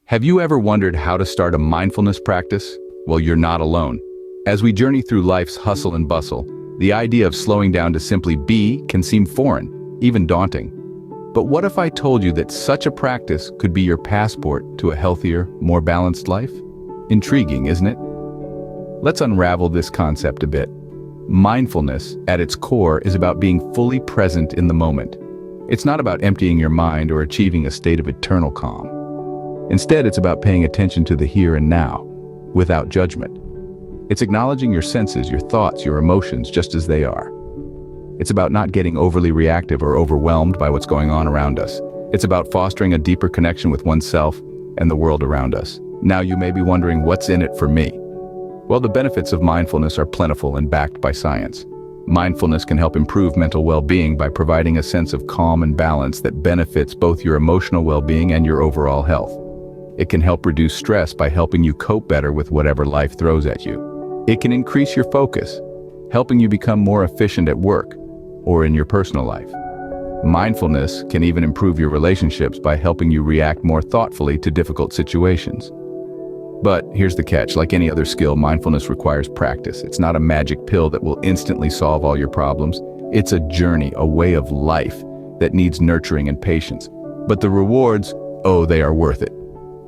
Have you ever wondered how to start a mindfulness practice? Well, you're not alone. As we journey through life's hustle and bustle, the idea of slowing down to simply be can seem foreign, even daunting. But what if I told you that such a practice could be your passport to a healthier, more balanced life? Intriguing, isn't it? Let's unravel this concept a bit. Mindfulness, at its core, is about being fully present in the moment. It's not about emptying your mind or achieving a state of eternal calm. Instead, it's about paying attention to the here and now, without judgment. It's acknowledging your senses, your thoughts, your emotions, just as they are. It's about not getting overly reactive or overwhelmed by what's going on around us. It's about fostering a deeper connection with oneself and the world around us. Now you may be wondering, what's in it for me? Well, the benefits of mindfulness are plentiful and backed by science. Mindfulness can help improve mental well-being by providing a sense of calm and balance that benefits both your emotional well-being and your overall health. It can help reduce stress by helping you cope better with whatever life throws at you. It can increase your focus, helping you become more efficient at work or in your personal life. Mindfulness can even improve your relationships by helping you react more thoughtfully to difficult situations. But here's the catch: like any other skill, mindfulness requires practice. It's not a magic pill that will instantly solve all your problems. It's a journey, a way of life that needs nurturing and patience. But the rewards, oh, they are worth it.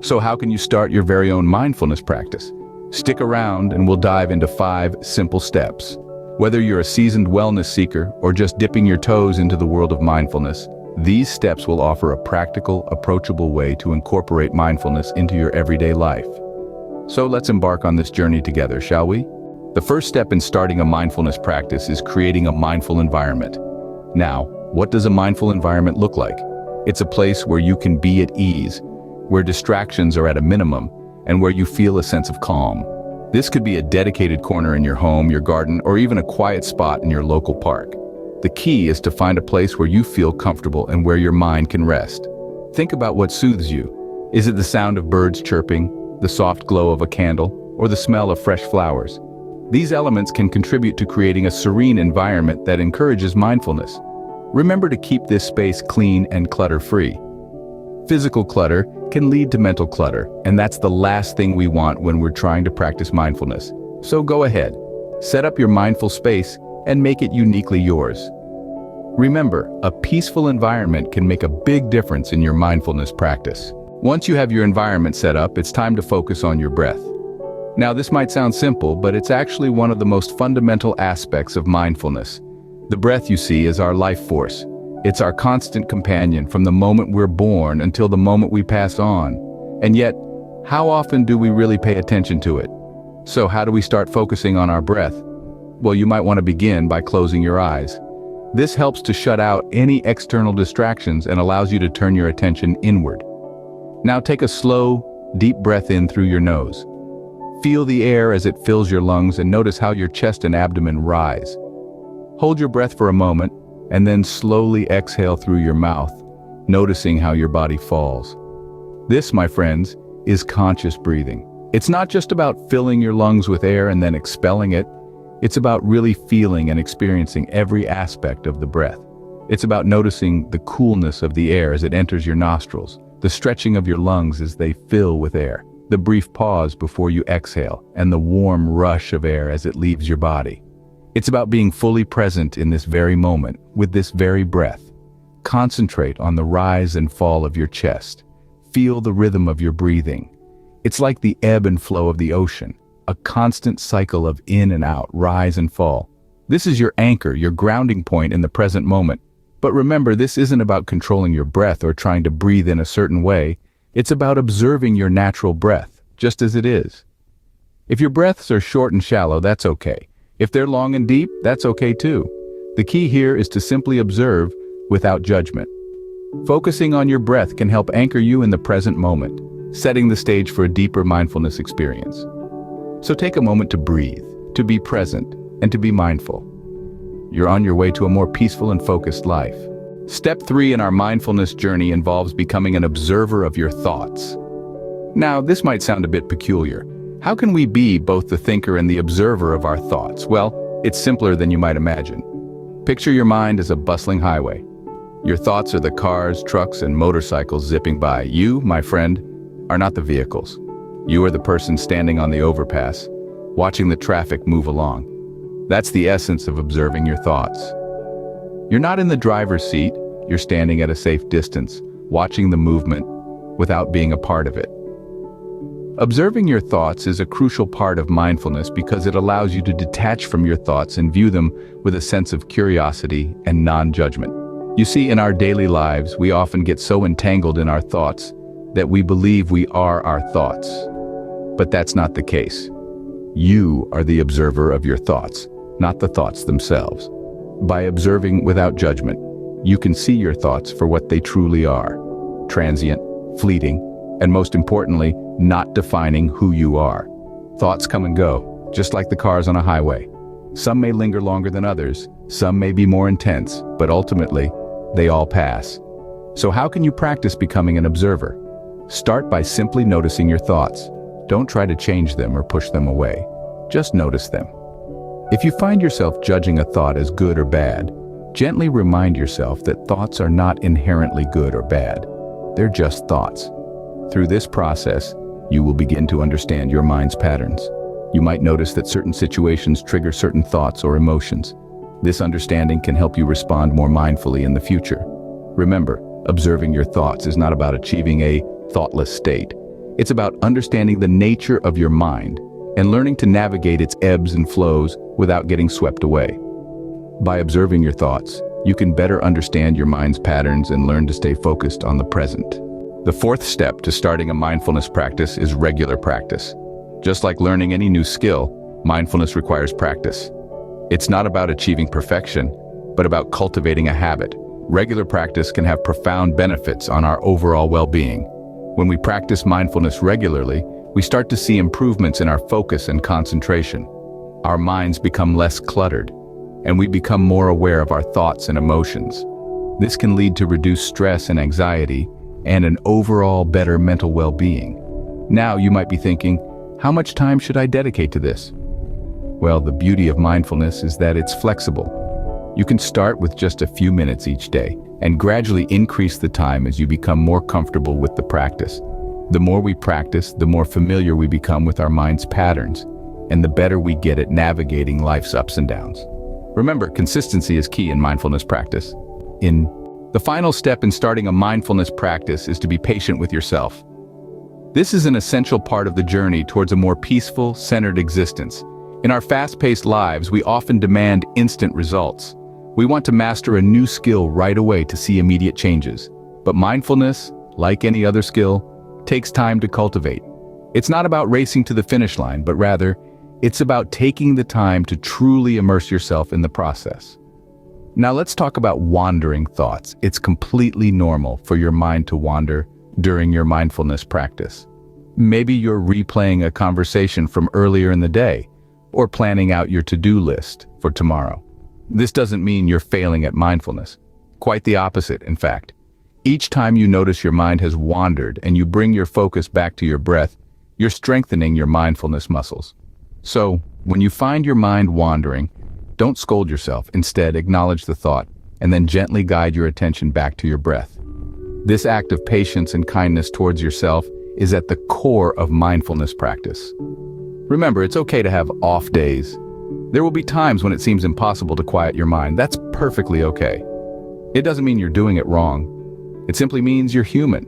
So how can you start your very own mindfulness practice? Stick around and we'll dive into 5 simple steps. Whether you're a seasoned wellness seeker or just dipping your toes into the world of mindfulness, these steps will offer a practical, approachable way to incorporate mindfulness into your everyday life. So let's embark on this journey together, shall we? The first step in starting a mindfulness practice is creating a mindful environment. Now, what does a mindful environment look like? It's a place where you can be at ease, where distractions are at a minimum, and where you feel a sense of calm. This could be a dedicated corner in your home, your garden, or even a quiet spot in your local park. The key is to find a place where you feel comfortable and where your mind can rest. Think about what soothes you. Is it the sound of birds chirping, the soft glow of a candle, or the smell of fresh flowers? These elements can contribute to creating a serene environment that encourages mindfulness. Remember to keep this space clean and clutter-free. Physical clutter can lead to mental clutter, and that's the last thing we want when we're trying to practice mindfulness. So go ahead, set up your mindful space and make it uniquely yours. Remember, a peaceful environment can make a big difference in your mindfulness practice. Once you have your environment set up, it's time to focus on your breath. Now, this might sound simple, but it's actually one of the most fundamental aspects of mindfulness. The breath, you see, is our life force. It's our constant companion from the moment we're born until the moment we pass on. And yet, how often do we really pay attention to it? So how do we start focusing on our breath? Well, you might want to begin by closing your eyes. This helps to shut out any external distractions and allows you to turn your attention inward. Now take a slow, deep breath in through your nose. Feel the air as it fills your lungs and notice how your chest and abdomen rise. Hold your breath for a moment and then slowly exhale through your mouth, noticing how your body falls. This, my friends, is conscious breathing. It's not just about filling your lungs with air and then expelling it. It's about really feeling and experiencing every aspect of the breath. It's about noticing the coolness of the air as it enters your nostrils, the stretching of your lungs as they fill with air, the brief pause before you exhale, and the warm rush of air as it leaves your body. It's about being fully present in this very moment, with this very breath. Concentrate on the rise and fall of your chest. Feel the rhythm of your breathing. It's like the ebb and flow of the ocean, a constant cycle of in and out, rise and fall. This is your anchor, your grounding point in the present moment. But remember, this isn't about controlling your breath or trying to breathe in a certain way. It's about observing your natural breath, just as it is. If your breaths are short and shallow, that's okay. If they're long and deep, that's okay too. The key here is to simply observe without judgment. Focusing on your breath can help anchor you in the present moment, setting the stage for a deeper mindfulness experience. So take a moment to breathe, to be present, and to be mindful. You're on your way to a more peaceful and focused life. Step 3 in our mindfulness journey involves becoming an observer of your thoughts. Now, this might sound a bit peculiar. How can we be both the thinker and the observer of our thoughts? Well, it's simpler than you might imagine. Picture your mind as a bustling highway. Your thoughts are the cars, trucks, and motorcycles zipping by. You, my friend, are not the vehicles. You are the person standing on the overpass, watching the traffic move along. That's the essence of observing your thoughts. You're not in the driver's seat, you're standing at a safe distance, watching the movement without being a part of it. Observing your thoughts is a crucial part of mindfulness because it allows you to detach from your thoughts and view them with a sense of curiosity and non-judgment. You see, in our daily lives, we often get so entangled in our thoughts that we believe we are our thoughts. But that's not the case. You are the observer of your thoughts, not the thoughts themselves. By observing without judgment, you can see your thoughts for what they truly are: transient, fleeting, and most importantly, not defining who you are. Thoughts come and go, just like the cars on a highway. Some may linger longer than others, some may be more intense, but ultimately, they all pass. So how can you practice becoming an observer? Start by simply noticing your thoughts. Don't try to change them or push them away. Just notice them. If you find yourself judging a thought as good or bad, gently remind yourself that thoughts are not inherently good or bad. They're just thoughts. Through this process, you will begin to understand your mind's patterns. You might notice that certain situations trigger certain thoughts or emotions. This understanding can help you respond more mindfully in the future. Remember, observing your thoughts is not about achieving a thoughtless state. It's about understanding the nature of your mind and learning to navigate its ebbs and flows without getting swept away. By observing your thoughts, you can better understand your mind's patterns and learn to stay focused on the present. The fourth step to starting a mindfulness practice is regular practice. Just like learning any new skill, mindfulness requires practice. It's not about achieving perfection, but about cultivating a habit. Regular practice can have profound benefits on our overall well-being. When we practice mindfulness regularly, we start to see improvements in our focus and concentration. Our minds become less cluttered, and we become more aware of our thoughts and emotions. This can lead to reduced stress and anxiety, and an overall better mental well-being. Now you might be thinking, how much time should I dedicate to this? Well, the beauty of mindfulness is that it's flexible. You can start with just a few minutes each day and gradually increase the time as you become more comfortable with the practice. The more we practice, the more familiar we become with our mind's patterns, and the better we get at navigating life's ups and downs. Remember, consistency is key in mindfulness practice. The final step in starting a mindfulness practice is to be patient with yourself. This is an essential part of the journey towards a more peaceful, centered existence. In our fast-paced lives, we often demand instant results. We want to master a new skill right away to see immediate changes. But mindfulness, like any other skill, takes time to cultivate. It's not about racing to the finish line, but rather, it's about taking the time to truly immerse yourself in the process. Now let's talk about wandering thoughts. It's completely normal for your mind to wander during your mindfulness practice. Maybe you're replaying a conversation from earlier in the day, or planning out your to-do list for tomorrow. This doesn't mean you're failing at mindfulness. Quite the opposite, in fact. Each time you notice your mind has wandered and you bring your focus back to your breath, you're strengthening your mindfulness muscles. So, when you find your mind wandering, don't scold yourself. Instead, acknowledge the thought and then gently guide your attention back to your breath. This act of patience and kindness towards yourself is at the core of mindfulness practice. Remember, it's okay to have off days. There will be times when it seems impossible to quiet your mind. That's perfectly okay. It doesn't mean you're doing it wrong. It simply means you're human.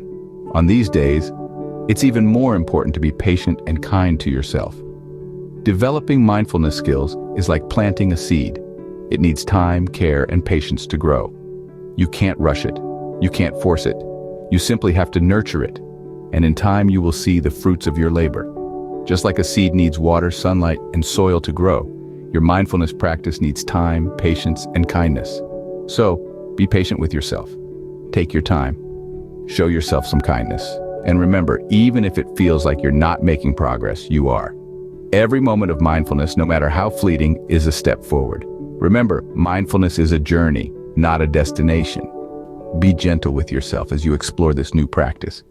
On these days, it's even more important to be patient and kind to yourself. Developing mindfulness skills is like planting a seed. It needs time, care, and patience to grow. You can't rush it. You can't force it. You simply have to nurture it. And in time, you will see the fruits of your labor. Just like a seed needs water, sunlight, and soil to grow, your mindfulness practice needs time, patience, and kindness. So, be patient with yourself. Take your time. Show yourself some kindness. And remember, even if it feels like you're not making progress, you are. Every moment of mindfulness, no matter how fleeting, is a step forward. Remember, mindfulness is a journey, not a destination. Be gentle with yourself as you explore this new practice.